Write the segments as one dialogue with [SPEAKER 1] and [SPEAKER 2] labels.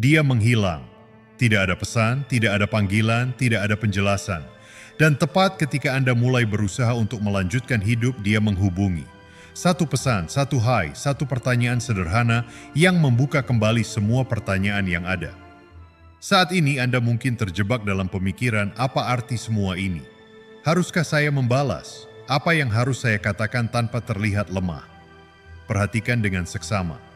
[SPEAKER 1] Dia menghilang. Tidak ada pesan, tidak ada panggilan, tidak ada penjelasan. Dan tepat ketika Anda mulai berusaha untuk melanjutkan hidup, dia menghubungi. Satu pesan, satu hai, satu pertanyaan sederhana yang membuka kembali semua pertanyaan yang ada. Saat ini Anda mungkin terjebak dalam pemikiran, apa arti semua ini? Haruskah saya membalas? Apa yang harus saya katakan tanpa terlihat lemah? Perhatikan dengan seksama.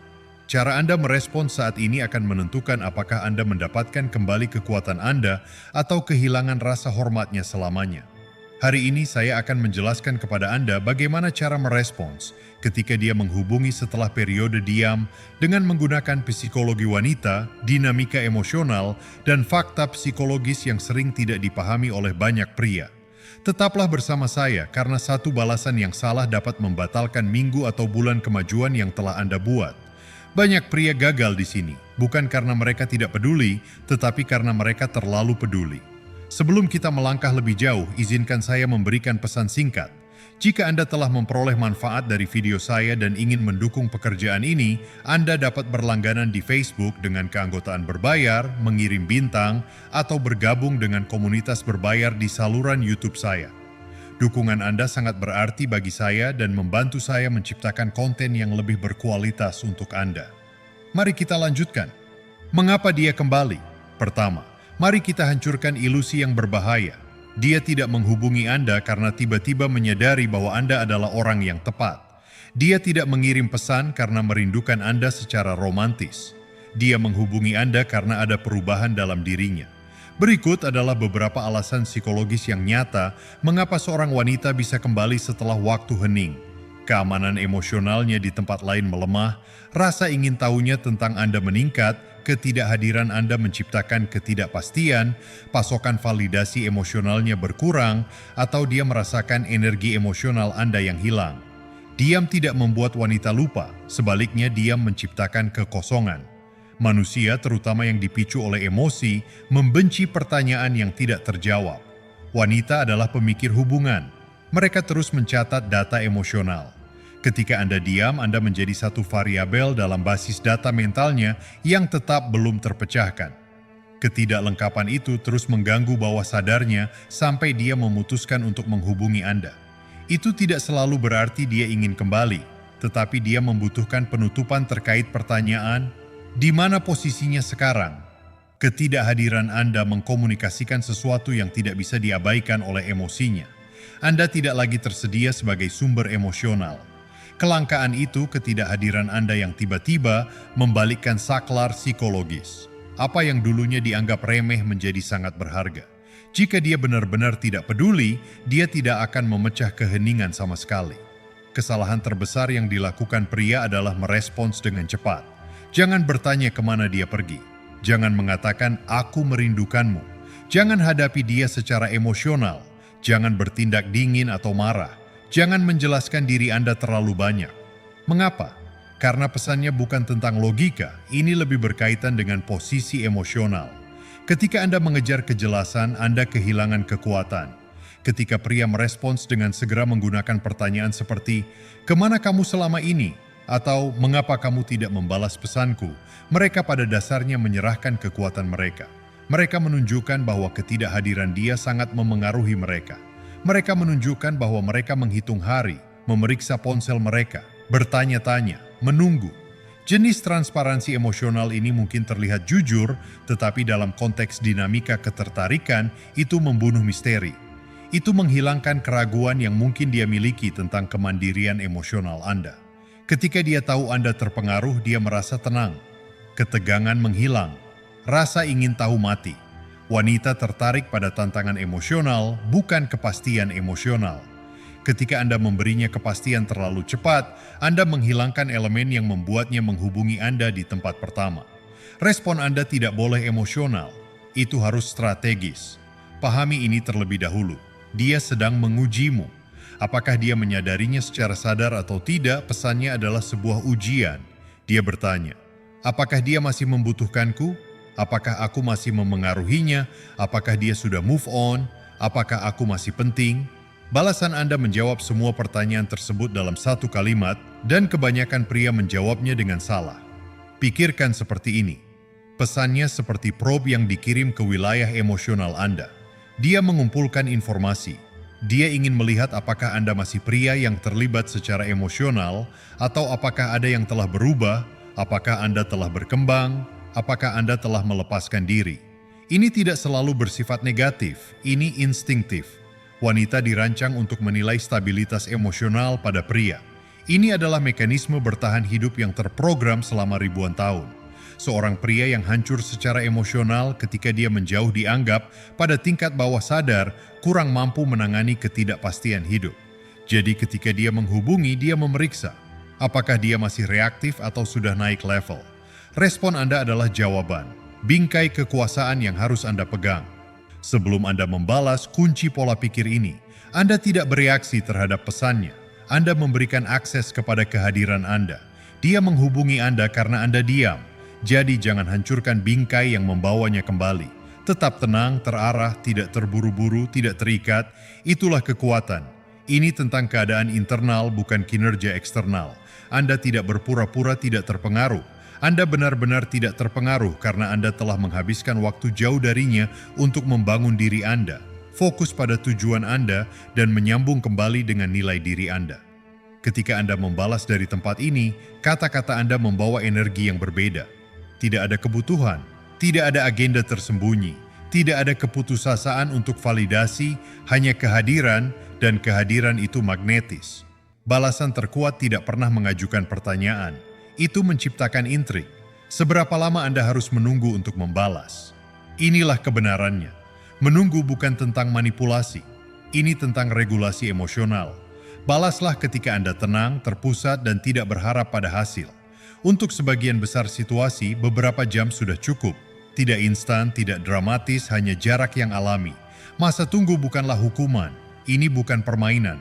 [SPEAKER 1] Cara Anda merespon saat ini akan menentukan apakah Anda mendapatkan kembali kekuatan Anda atau kehilangan rasa hormatnya selamanya. Hari ini saya akan menjelaskan kepada Anda bagaimana cara merespons ketika dia menghubungi setelah periode diam dengan menggunakan psikologi wanita, dinamika emosional, dan fakta psikologis yang sering tidak dipahami oleh banyak pria. Tetaplah bersama saya karena satu balasan yang salah dapat membatalkan minggu atau bulan kemajuan yang telah Anda buat. Banyak pria gagal di sini, bukan karena mereka tidak peduli, tetapi karena mereka terlalu peduli. Sebelum kita melangkah lebih jauh, izinkan saya memberikan pesan singkat. Jika Anda telah memperoleh manfaat dari video saya dan ingin mendukung pekerjaan ini, Anda dapat berlangganan di Facebook dengan keanggotaan berbayar, mengirim bintang, atau bergabung dengan komunitas berbayar di saluran YouTube saya. Dukungan Anda sangat berarti bagi saya dan membantu saya menciptakan konten yang lebih berkualitas untuk Anda. Mari kita lanjutkan. Mengapa dia kembali? Pertama, mari kita hancurkan ilusi yang berbahaya. Dia tidak menghubungi Anda karena tiba-tiba menyadari bahwa Anda adalah orang yang tepat. Dia tidak mengirim pesan karena merindukan Anda secara romantis. Dia menghubungi Anda karena ada perubahan dalam dirinya. Berikut adalah beberapa alasan psikologis yang nyata mengapa seorang wanita bisa kembali setelah waktu hening. Keamanan emosionalnya di tempat lain melemah, rasa ingin tahunya tentang Anda meningkat, ketidakhadiran Anda menciptakan ketidakpastian, pasokan validasi emosionalnya berkurang, atau dia merasakan energi emosional Anda yang hilang. Diam tidak membuat wanita lupa, sebaliknya diam menciptakan kekosongan. Manusia, terutama yang dipicu oleh emosi, membenci pertanyaan yang tidak terjawab. Wanita adalah pemikir hubungan. Mereka terus mencatat data emosional. Ketika Anda diam, Anda menjadi satu variabel dalam basis data mentalnya yang tetap belum terpecahkan. Ketidaklengkapan itu terus mengganggu bawah sadarnya sampai dia memutuskan untuk menghubungi Anda. Itu tidak selalu berarti dia ingin kembali, tetapi dia membutuhkan penutupan terkait pertanyaan, di mana posisinya sekarang? Ketidakhadiran Anda mengkomunikasikan sesuatu yang tidak bisa diabaikan oleh emosinya. Anda tidak lagi tersedia sebagai sumber emosional. Kelangkaan itu, ketidakhadiran Anda yang tiba-tiba membalikkan saklar psikologis. Apa yang dulunya dianggap remeh menjadi sangat berharga. Jika dia benar-benar tidak peduli, dia tidak akan memecah keheningan sama sekali. Kesalahan terbesar yang dilakukan pria adalah merespons dengan cepat. Jangan bertanya kemana dia pergi. Jangan mengatakan, aku merindukanmu. Jangan hadapi dia secara emosional. Jangan bertindak dingin atau marah. Jangan menjelaskan diri Anda terlalu banyak. Mengapa? Karena pesannya bukan tentang logika, ini lebih berkaitan dengan posisi emosional. Ketika Anda mengejar kejelasan, Anda kehilangan kekuatan. Ketika pria merespons dengan segera menggunakan pertanyaan seperti, kemana kamu selama ini? Atau mengapa kamu tidak membalas pesanku? Mereka pada dasarnya menyerahkan kekuatan mereka. Mereka menunjukkan bahwa ketidakhadiran dia sangat memengaruhi mereka. Mereka menunjukkan bahwa mereka menghitung hari, memeriksa ponsel mereka, bertanya-tanya, menunggu. Jenis transparansi emosional ini mungkin terlihat jujur, tetapi dalam konteks dinamika ketertarikan, itu membunuh misteri. Itu menghilangkan keraguan yang mungkin dia miliki tentang kemandirian emosional Anda. Ketika dia tahu Anda terpengaruh, dia merasa tenang. Ketegangan menghilang. Rasa ingin tahu mati. Wanita tertarik pada tantangan emosional, bukan kepastian emosional. Ketika Anda memberinya kepastian terlalu cepat, Anda menghilangkan elemen yang membuatnya menghubungi Anda di tempat pertama. Respon Anda tidak boleh emosional. Itu harus strategis. Pahami ini terlebih dahulu. Dia sedang mengujimu. Apakah dia menyadarinya secara sadar atau tidak, pesannya adalah sebuah ujian. Dia bertanya, apakah dia masih membutuhkanku? Apakah aku masih memengaruhinya? Apakah dia sudah move on? Apakah aku masih penting? Balasan Anda menjawab semua pertanyaan tersebut dalam satu kalimat, dan kebanyakan pria menjawabnya dengan salah. Pikirkan seperti ini. Pesannya seperti probe yang dikirim ke wilayah emosional Anda. Dia mengumpulkan informasi. Dia ingin melihat apakah Anda masih pria yang terlibat secara emosional, atau apakah ada yang telah berubah, apakah Anda telah berkembang, apakah Anda telah melepaskan diri. Ini tidak selalu bersifat negatif, ini instinktif. Wanita dirancang untuk menilai stabilitas emosional pada pria. Ini adalah mekanisme bertahan hidup yang terprogram selama ribuan tahun. Seorang pria yang hancur secara emosional ketika dia menjauh dianggap pada tingkat bawah sadar kurang mampu menangani ketidakpastian hidup. Jadi ketika dia menghubungi, dia memeriksa apakah dia masih reaktif atau sudah naik level. Respon Anda adalah jawaban, bingkai kekuasaan yang harus Anda pegang. Sebelum Anda membalas kunci pola pikir ini, Anda tidak bereaksi terhadap pesannya. Anda memberikan akses kepada kehadiran Anda. Dia menghubungi Anda karena Anda diam. Jadi jangan hancurkan bingkai yang membawanya kembali. Tetap tenang, terarah, tidak terburu-buru, tidak terikat. Itulah kekuatan. Ini tentang keadaan internal, bukan kinerja eksternal. Anda tidak berpura-pura tidak terpengaruh. Anda benar-benar tidak terpengaruh karena Anda telah menghabiskan waktu jauh darinya untuk membangun diri Anda. Fokus pada tujuan Anda dan menyambung kembali dengan nilai diri Anda. Ketika Anda membalas dari tempat ini, kata-kata Anda membawa energi yang berbeda. Tidak ada kebutuhan, tidak ada agenda tersembunyi, tidak ada keputusasaan untuk validasi, hanya kehadiran, dan kehadiran itu magnetis. Balasan terkuat tidak pernah mengajukan pertanyaan. Itu menciptakan intrik. Seberapa lama Anda harus menunggu untuk membalas? Inilah kebenarannya. Menunggu bukan tentang manipulasi. Ini tentang regulasi emosional. Balaslah ketika Anda tenang, terpusat, dan tidak berharap pada hasil. Untuk sebagian besar situasi, beberapa jam sudah cukup. Tidak instan, tidak dramatis, hanya jarak yang alami. Masa tunggu bukanlah hukuman. Ini bukan permainan.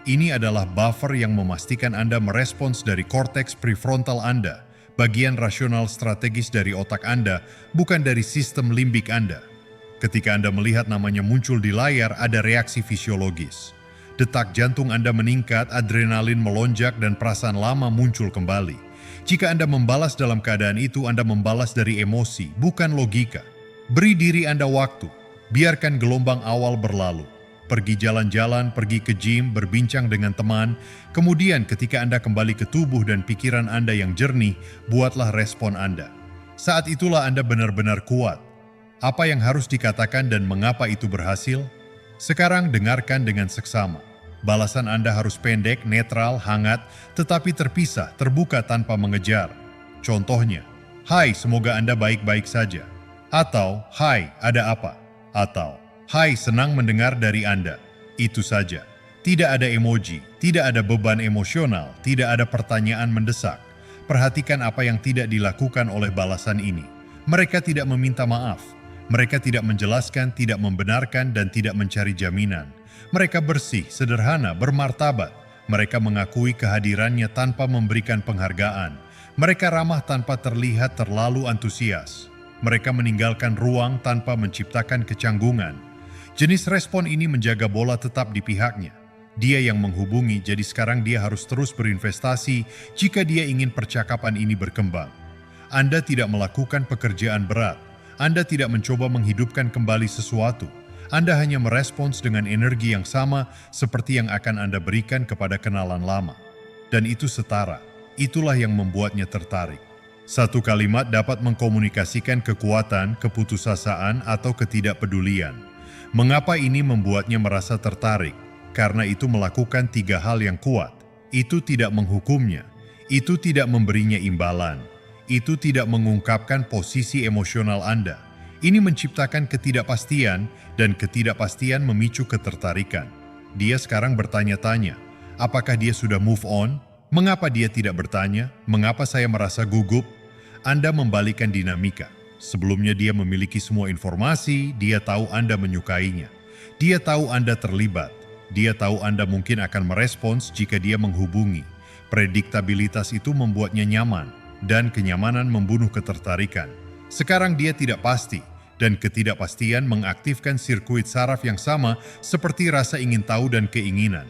[SPEAKER 1] Ini adalah buffer yang memastikan Anda merespons dari korteks prefrontal Anda, bagian rasional strategis dari otak Anda, bukan dari sistem limbik Anda. Ketika Anda melihat namanya muncul di layar, ada reaksi fisiologis. Detak jantung Anda meningkat, adrenalin melonjak, dan perasaan lama muncul kembali. Jika Anda membalas dalam keadaan itu, Anda membalas dari emosi, bukan logika. Beri diri Anda waktu, biarkan gelombang awal berlalu. Pergi jalan-jalan, pergi ke gym, berbincang dengan teman. Kemudian ketika Anda kembali ke tubuh dan pikiran Anda yang jernih, buatlah respon Anda. Saat itulah Anda benar-benar kuat. Apa yang harus dikatakan dan mengapa itu berhasil? Sekarang dengarkan dengan seksama. Balasan Anda harus pendek, netral, hangat, tetapi terpisah, terbuka tanpa mengejar. Contohnya, "Hai, semoga Anda baik-baik saja." Atau, "Hai, ada apa?" Atau, "Hai, senang mendengar dari Anda." Itu saja. Tidak ada emoji, tidak ada beban emosional, tidak ada pertanyaan mendesak. Perhatikan apa yang tidak dilakukan oleh balasan ini. Mereka tidak meminta maaf. Mereka tidak menjelaskan, tidak membenarkan, dan tidak mencari jaminan. Mereka bersih, sederhana, bermartabat. Mereka mengakui kehadirannya tanpa memberikan penghargaan. Mereka ramah tanpa terlihat terlalu antusias. Mereka meninggalkan ruang tanpa menciptakan kecanggungan. Jenis respon ini menjaga bola tetap di pihaknya. Dia yang menghubungi, jadi sekarang dia harus terus berinvestasi jika dia ingin percakapan ini berkembang. Anda tidak melakukan pekerjaan berat. Anda tidak mencoba menghidupkan kembali sesuatu. Anda hanya merespons dengan energi yang sama seperti yang akan Anda berikan kepada kenalan lama. Dan itu setara. Itulah yang membuatnya tertarik. Satu kalimat dapat mengkomunikasikan kekuatan, keputusasaan, atau ketidakpedulian. Mengapa ini membuatnya merasa tertarik? Karena itu melakukan 3 hal yang kuat. Itu tidak menghukumnya. Itu tidak memberinya imbalan. Itu tidak mengungkapkan posisi emosional Anda. Ini menciptakan ketidakpastian, dan ketidakpastian memicu ketertarikan. Dia sekarang bertanya-tanya, apakah dia sudah move on? Mengapa dia tidak bertanya? Mengapa saya merasa gugup? Anda membalikan dinamika. Sebelumnya dia memiliki semua informasi, dia tahu Anda menyukainya. Dia tahu Anda terlibat. Dia tahu Anda mungkin akan merespons jika dia menghubungi. Prediktabilitas itu membuatnya nyaman, dan kenyamanan membunuh ketertarikan. Sekarang dia tidak pasti, dan ketidakpastian mengaktifkan sirkuit saraf yang sama seperti rasa ingin tahu dan keinginan.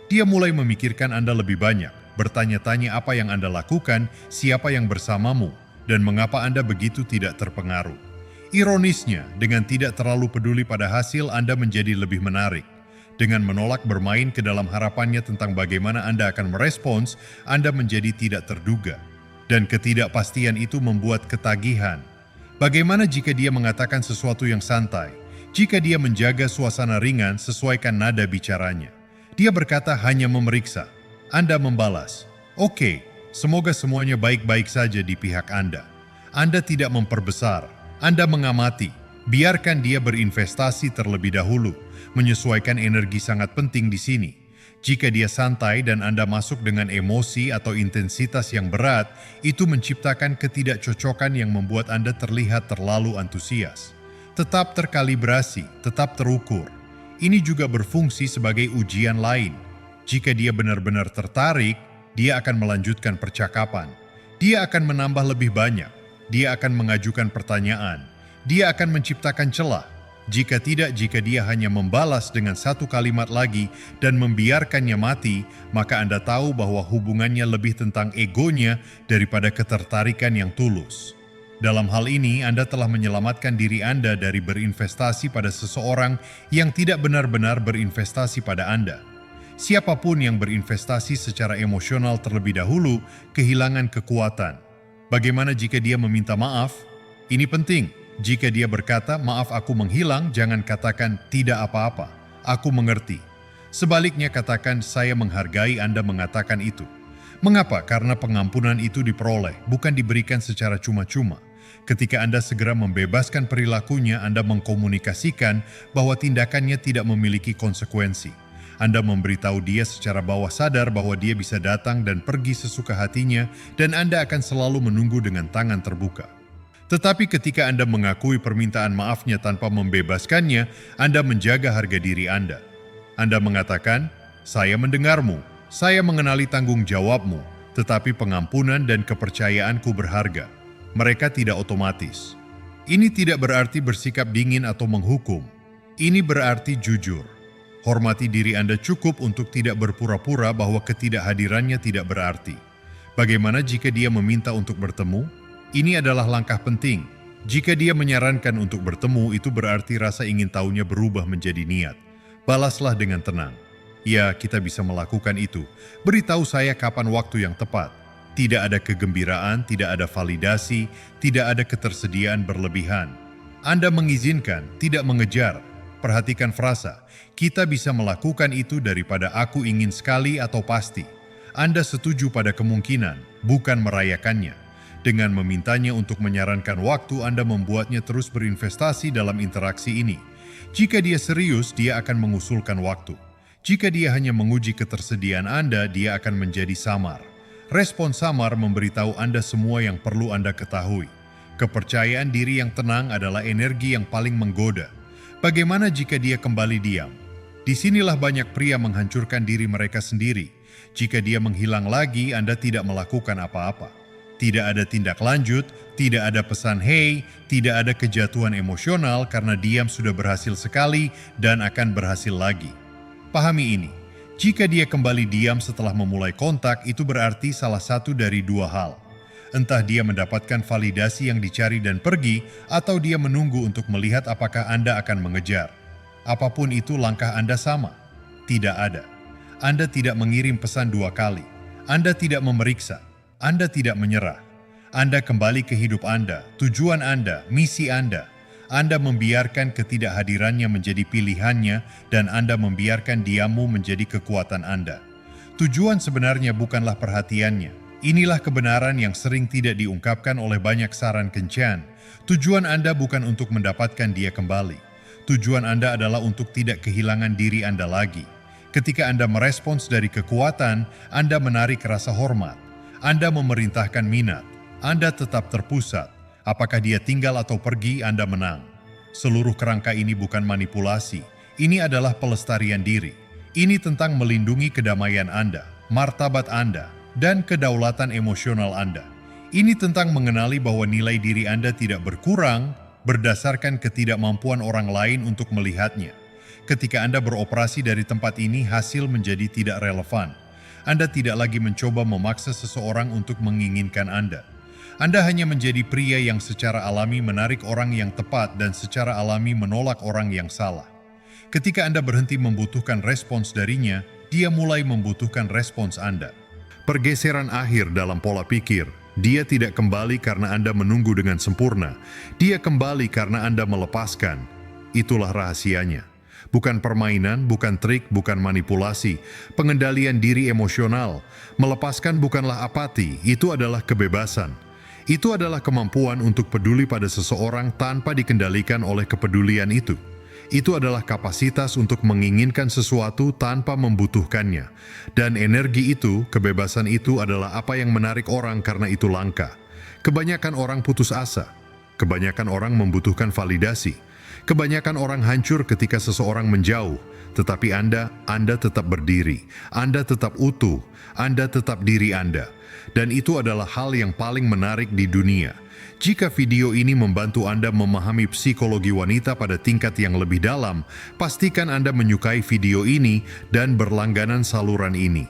[SPEAKER 1] Dia mulai memikirkan Anda lebih banyak, bertanya-tanya apa yang Anda lakukan, siapa yang bersamamu, dan mengapa Anda begitu tidak terpengaruh. Ironisnya, dengan tidak terlalu peduli pada hasil, Anda menjadi lebih menarik. Dengan menolak bermain ke dalam harapannya tentang bagaimana Anda akan merespons, Anda menjadi tidak terduga. Dan ketidakpastian itu membuat ketagihan. Bagaimana jika dia mengatakan sesuatu yang santai? Jika dia menjaga suasana ringan, sesuaikan nada bicaranya. Dia berkata hanya memeriksa. Anda membalas, "Oke, semoga semuanya baik-baik saja di pihak Anda." Anda tidak memperbesar. Anda mengamati. Biarkan dia berinvestasi terlebih dahulu. Menyesuaikan energi sangat penting di sini. Jika dia santai dan Anda masuk dengan emosi atau intensitas yang berat, itu menciptakan ketidakcocokan yang membuat Anda terlihat terlalu antusias. Tetap terkalibrasi, tetap terukur. Ini juga berfungsi sebagai ujian lain. Jika dia benar-benar tertarik, dia akan melanjutkan percakapan. Dia akan menambah lebih banyak. Dia akan mengajukan pertanyaan. Dia akan menciptakan celah. Jika tidak, jika dia hanya membalas dengan satu kalimat lagi dan membiarkannya mati, maka Anda tahu bahwa hubungannya lebih tentang egonya daripada ketertarikan yang tulus. Dalam hal ini, Anda telah menyelamatkan diri Anda dari berinvestasi pada seseorang yang tidak benar-benar berinvestasi pada Anda. Siapapun yang berinvestasi secara emosional terlebih dahulu kehilangan kekuatan. Bagaimana jika dia meminta maaf? Ini penting. Jika dia berkata, "Maaf aku menghilang," jangan katakan, "Tidak apa-apa, aku mengerti." Sebaliknya katakan, "Saya menghargai Anda mengatakan itu." Mengapa? Karena pengampunan itu diperoleh, bukan diberikan secara cuma-cuma. Ketika Anda segera membebaskan perilakunya, Anda mengkomunikasikan bahwa tindakannya tidak memiliki konsekuensi. Anda memberitahu dia secara bawah sadar bahwa dia bisa datang dan pergi sesuka hatinya, dan Anda akan selalu menunggu dengan tangan terbuka. Tetapi ketika Anda mengakui permintaan maafnya tanpa membebaskannya, Anda menjaga harga diri Anda. Anda mengatakan, "Saya mendengarmu, saya mengenali tanggung jawabmu, tetapi pengampunan dan kepercayaanku berharga." Mereka tidak otomatis. Ini tidak berarti bersikap dingin atau menghukum. Ini berarti jujur. Hormati diri Anda cukup untuk tidak berpura-pura bahwa ketidakhadirannya tidak berarti. Bagaimana jika dia meminta untuk bertemu? Ini adalah langkah penting. Jika dia menyarankan untuk bertemu, itu berarti rasa ingin tahunya berubah menjadi niat. Balaslah dengan tenang. Ya, kita bisa melakukan itu. Beritahu saya kapan waktu yang tepat. Tidak ada kegembiraan, tidak ada validasi, tidak ada ketersediaan berlebihan. Anda mengizinkan, tidak mengejar. Perhatikan frasa, "Kita bisa melakukan itu" daripada "aku ingin sekali" atau "pasti". Anda setuju pada kemungkinan, bukan merayakannya. Dengan memintanya untuk menyarankan waktu, Anda membuatnya terus berinvestasi dalam interaksi ini. Jika dia serius, dia akan mengusulkan waktu. Jika dia hanya menguji ketersediaan Anda, dia akan menjadi samar. Respon samar memberitahu Anda semua yang perlu Anda ketahui. Kepercayaan diri yang tenang adalah energi yang paling menggoda. Bagaimana jika dia kembali diam? Disinilah banyak pria menghancurkan diri mereka sendiri. Jika dia menghilang lagi, Anda tidak melakukan apa-apa. Tidak ada tindak lanjut, tidak ada pesan "hey", tidak ada kejatuhan emosional karena diam sudah berhasil sekali dan akan berhasil lagi. Pahami ini, jika dia kembali diam setelah memulai kontak, itu berarti salah satu dari dua hal. Entah dia mendapatkan validasi yang dicari dan pergi, atau dia menunggu untuk melihat apakah Anda akan mengejar. Apapun itu, langkah Anda sama. Tidak ada. Anda tidak mengirim pesan dua kali. Anda tidak memeriksa. Anda tidak menyerah. Anda kembali ke hidup Anda, tujuan Anda, misi Anda. Anda membiarkan ketidakhadirannya menjadi pilihannya, dan Anda membiarkan diammu menjadi kekuatan Anda. Tujuan sebenarnya bukanlah perhatiannya. Inilah kebenaran yang sering tidak diungkapkan oleh banyak saran kencan. Tujuan Anda bukan untuk mendapatkan dia kembali. Tujuan Anda adalah untuk tidak kehilangan diri Anda lagi. Ketika Anda merespons dari kekuatan, Anda menarik rasa hormat. Anda memerintahkan minat. Anda tetap terpusat. Apakah dia tinggal atau pergi, Anda menang. Seluruh kerangka ini bukan manipulasi. Ini adalah pelestarian diri. Ini tentang melindungi kedamaian Anda, martabat Anda, dan kedaulatan emosional Anda. Ini tentang mengenali bahwa nilai diri Anda tidak berkurang berdasarkan ketidakmampuan orang lain untuk melihatnya. Ketika Anda beroperasi dari tempat ini, hasil menjadi tidak relevan. Anda tidak lagi mencoba memaksa seseorang untuk menginginkan Anda. Anda hanya menjadi pria yang secara alami menarik orang yang tepat dan secara alami menolak orang yang salah. Ketika Anda berhenti membutuhkan respons darinya, dia mulai membutuhkan respons Anda. Pergeseran akhir dalam pola pikir. Dia tidak kembali karena Anda menunggu dengan sempurna. Dia kembali karena Anda melepaskan. Itulah rahasianya. Bukan permainan, bukan trik, bukan manipulasi. Pengendalian diri emosional. Melepaskan bukanlah apati, itu adalah kebebasan. Itu adalah kemampuan untuk peduli pada seseorang tanpa dikendalikan oleh kepedulian itu. Itu adalah kapasitas untuk menginginkan sesuatu tanpa membutuhkannya. Dan energi itu, kebebasan itu adalah apa yang menarik orang karena itu langka. Kebanyakan orang putus asa. Kebanyakan orang membutuhkan validasi. Kebanyakan orang hancur ketika seseorang menjauh. Tetapi Anda tetap berdiri. Anda tetap utuh. Anda tetap diri Anda. Dan itu adalah hal yang paling menarik di dunia. Jika video ini membantu Anda memahami psikologi wanita pada tingkat yang lebih dalam, pastikan Anda menyukai video ini dan berlangganan saluran ini.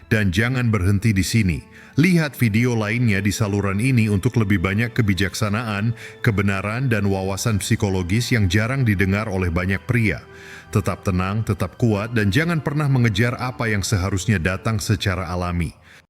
[SPEAKER 1] Dan jangan berhenti di sini. Lihat video lainnya di saluran ini untuk lebih banyak kebijaksanaan, kebenaran, dan wawasan psikologis yang jarang didengar oleh banyak pria. Tetap tenang, tetap kuat, dan jangan pernah mengejar apa yang seharusnya datang secara alami.